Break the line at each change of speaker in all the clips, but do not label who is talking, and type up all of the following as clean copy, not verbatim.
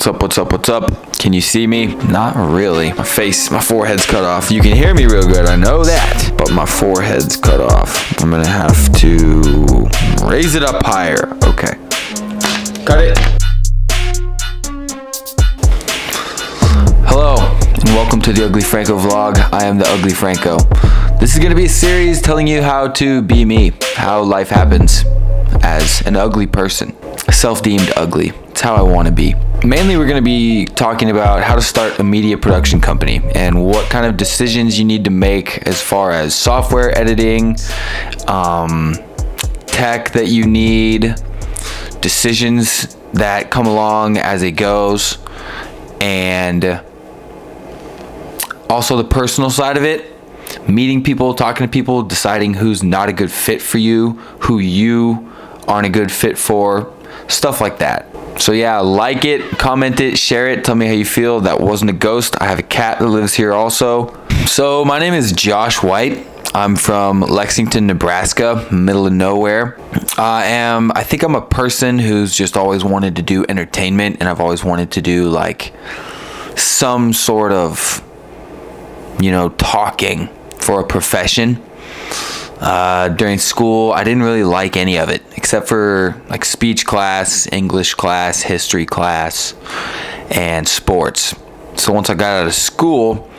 What's up, what's up, what's up? Can you see me? Not really. My forehead's cut off. You can hear me real good, I know that. But my forehead's cut off. I'm gonna have to raise it up higher. Okay. Cut it. Hello, and welcome to the Ugly Franco vlog. I am the Ugly Franco. This is gonna be a series telling you how to be me, how life happens as an ugly person. Self-deemed ugly. It's how I want to be. Mainly we're going to be talking about how to start a media production company and what kind of decisions you need to make as far as software editing, tech that you need, decisions that come along as it goes, and also the personal side of it. Meeting people, talking to people, deciding who's not a good fit for you, who you aren't a good fit for, stuff like that. So yeah, like it, comment it, share it, tell me how you feel. That wasn't a ghost. I have a cat that lives here also. So my name is Josh White. I'm from Lexington, Nebraska, middle of nowhere. I think I'm a person who's just always wanted to do entertainment, and I've always wanted to do like some sort of, talking for a profession. During school, I didn't really like any of it except for like speech class, English class, history class, and sports. So once I got out of school,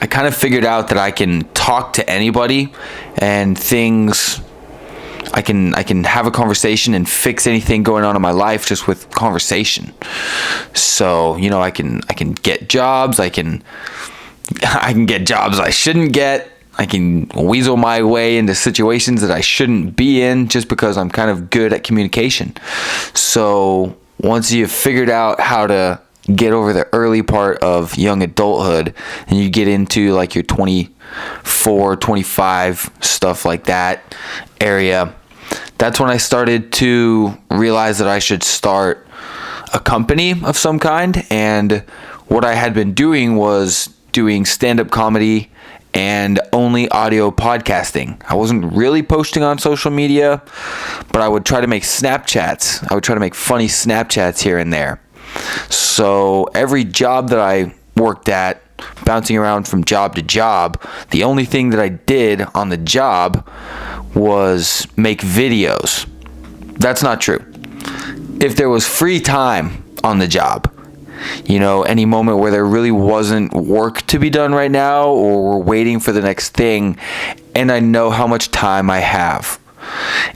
I kind of figured out that I can talk to anybody and I can have a conversation and fix anything going on in my life just with conversation. So, I can get jobs, I can get jobs I shouldn't get. I can weasel my way into situations that I shouldn't be in just because I'm kind of good at communication. So once you've figured out how to get over the early part of young adulthood and you get into like your 24, 25, stuff like that area, that's when I started to realize that I should start a company of some kind. And what I had been doing was doing stand-up comedy and only audio podcasting. I wasn't really posting on social media, but I would try to make Snapchats. I would try to make funny Snapchats here and there. So every job that I worked at, bouncing around from job to job, the only thing that I did on the job was make videos. That's not true. If there was free time on the job, any moment where there really wasn't work to be done right now, or we're waiting for the next thing, and I know how much time I have.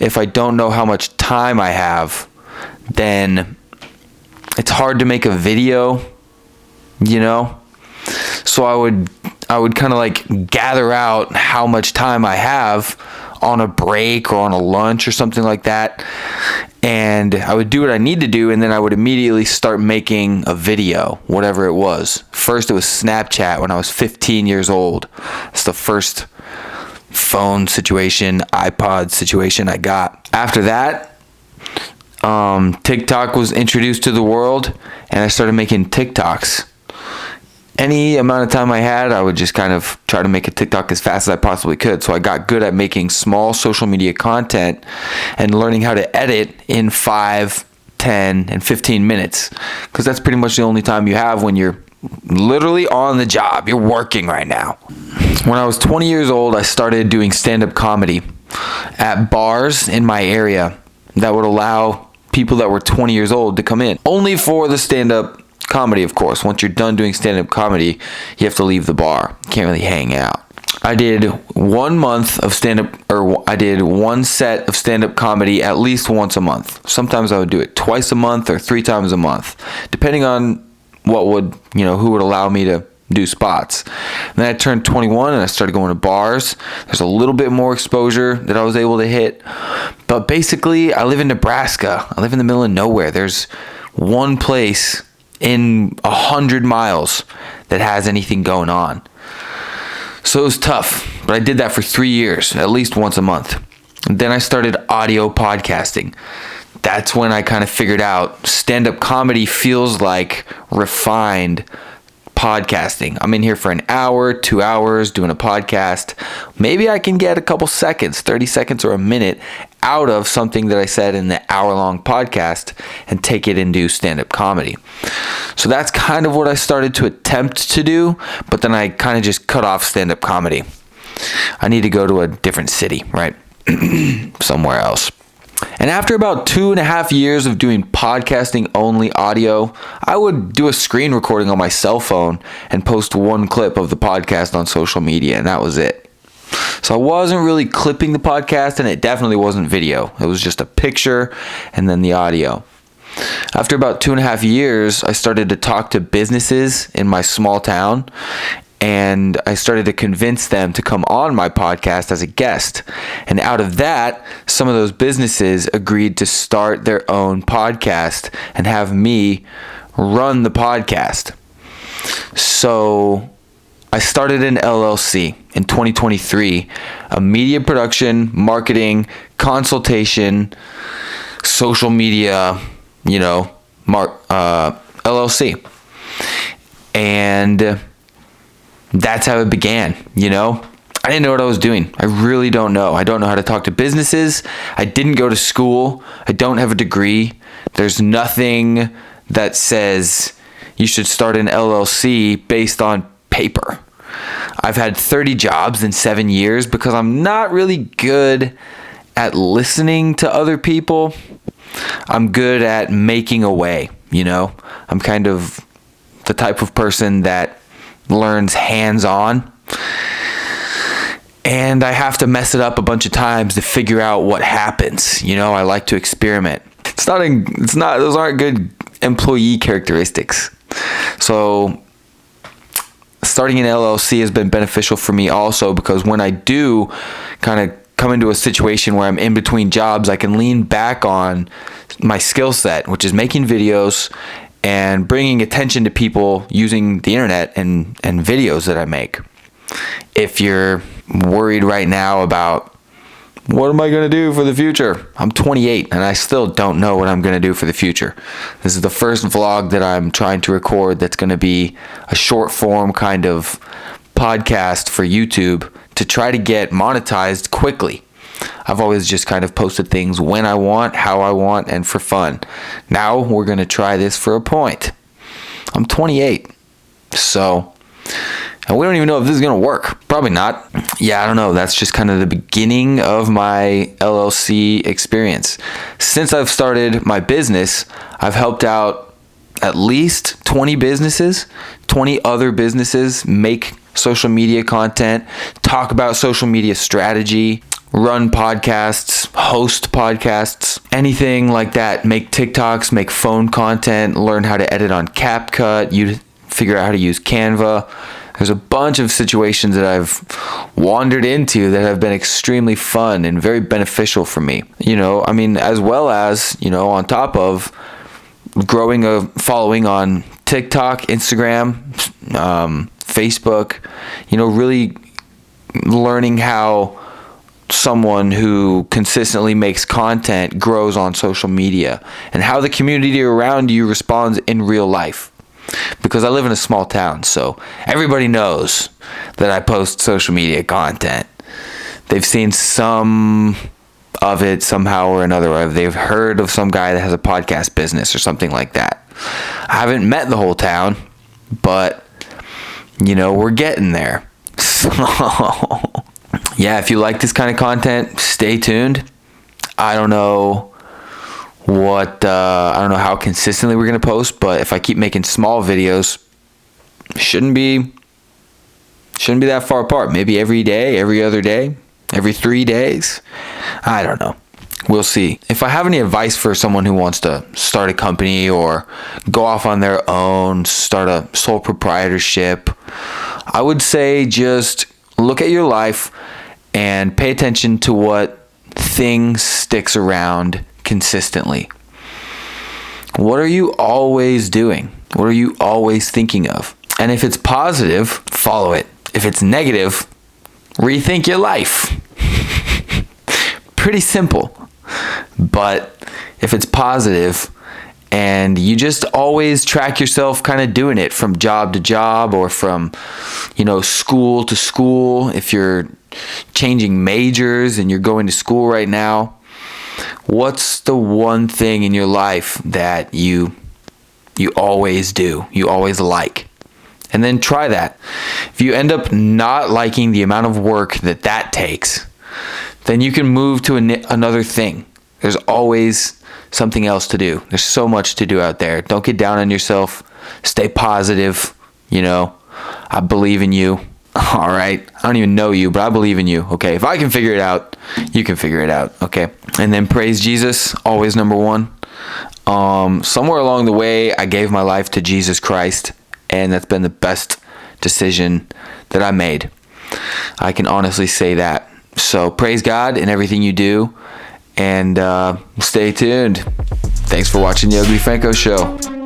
If I don't know how much time I have, then it's hard to make a video, So I would kind of like gather out how much time I have on a break or on a lunch or something like that. And I would do what I need to do, and then I would immediately start making a video, whatever it was. First it was Snapchat when I was 15 years old. It's the first phone situation, iPod situation I got. After that, TikTok was introduced to the world, and I started making TikToks. Any amount of time I had, I would just kind of try to make a TikTok as fast as I possibly could. So I got good at making small social media content and learning how to edit in 5, 10, and 15 minutes. Because that's pretty much the only time you have when you're literally on the job. You're working right now. When I was 20 years old, I started doing stand-up comedy at bars in my area that would allow people that were 20 years old to come in. Only for the stand-up comedy, of course. Once you're done doing stand-up comedy, you have to leave the bar. You can't really hang out. I did 1 month of stand-up, or I did one set of stand-up comedy at least once a month. Sometimes I would do it twice a month or 3 times a month, depending on what would, who would allow me to do spots. And then I turned 21 and I started going to bars. There's a little bit more exposure that I was able to hit. But basically, I live in Nebraska. I live in the middle of nowhere. There's one place in 100 miles that has anything going on. So it was tough, but I did that for 3 years, at least once a month. And then I started audio podcasting. That's when I kind of figured out stand-up comedy feels like refined podcasting. I'm in here for an hour, 2 hours doing a podcast. Maybe I can get a couple seconds, 30 seconds or a minute out of something that I said in the hour-long podcast and take it into stand-up comedy. So that's kind of what I started to attempt to do, but then I kind of just cut off stand-up comedy. I need to go to a different city, right? Somewhere else. And after about 2.5 years of doing podcasting only audio, I would do a screen recording on my cell phone and post one clip of the podcast on social media, and that was it. So I wasn't really clipping the podcast, and it definitely wasn't video. It was just a picture and then the audio. After about 2.5 years, I started to talk to businesses in my small town, and I started to convince them to come on my podcast as a guest. And out of that, some of those businesses agreed to start their own podcast and have me run the podcast. So I started an LLC in 2023, a media production, marketing, consultation, social media, LLC. And that's how it began, I didn't know what I was doing. I really don't know. I don't know how to talk to businesses. I didn't go to school. I don't have a degree. There's nothing that says you should start an LLC based on paper. I've had 30 jobs in 7 years because I'm not really good at listening to other people. I'm good at making a way, I'm kind of the type of person that learns hands-on, and I have to mess it up a bunch of times to figure out what happens. I like to experiment. Those aren't good employee characteristics. So starting an LLC has been beneficial for me also, because when I do kind of come into a situation where I'm in between jobs, I can lean back on my skill set, which is making videos and bringing attention to people using the internet and videos that I make. If you're worried right now about what am I going to do for the future, I'm 28 and I still don't know what I'm going to do for the future. This is the first vlog that I'm trying to record that's going to be a short form kind of podcast for YouTube to try to get monetized quickly. I've always just kind of posted things when I want, how I want, and for fun. Now we're going to try this for a point. I'm 28. So, and we don't even know if this is going to work. Probably not. Yeah, I don't know. That's just kind of the beginning of my LLC experience. Since I've started my business, I've helped out at least 20 businesses, 20 other businesses make social media content, talk about social media strategy, run podcasts, host podcasts, anything like that. Make TikToks, make phone content, learn how to edit on CapCut, you figure out how to use Canva. There's a bunch of situations that I've wandered into that have been extremely fun and very beneficial for me. As well as, on top of growing a following on TikTok, Instagram, Facebook, really learning how someone who consistently makes content grows on social media and how the community around you responds in real life. Because I live in a small town, so everybody knows that I post social media content. They've seen some of it somehow or another, or they've heard of some guy that has a podcast business or something like that. I haven't met the whole town, but we're getting there. So yeah, if you like this kind of content, stay tuned. I don't know how consistently we're going to post, but if I keep making small videos, shouldn't be that far apart. Maybe every day, every other day, every 3 days. I don't know. We'll see. If I have any advice for someone who wants to start a company or go off on their own, start a sole proprietorship, I would say just look at your life and pay attention to what thing sticks around consistently. What are you always doing? What are you always thinking of? And if it's positive, follow it. If it's negative, rethink your life. Pretty simple. But if it's positive and you just always track yourself kind of doing it from job to job, or from, school to school. If you're changing majors and you're going to school right now, what's the one thing in your life that you always do, you always like? And then try that. If you end up not liking the amount of work that takes, then you can move to another thing. There's always something else to do. There's so much to do out there. Don't get down on yourself. Stay positive. I believe in you. All right. I don't even know you, but I believe in you. Okay. If I can figure it out, you can figure it out. Okay. And then praise Jesus, always number one. Somewhere along the way, I gave my life to Jesus Christ, and that's been the best decision that I made. I can honestly say that. So praise God in everything you do, and stay tuned. Thanks for watching the Ugly Franco Show.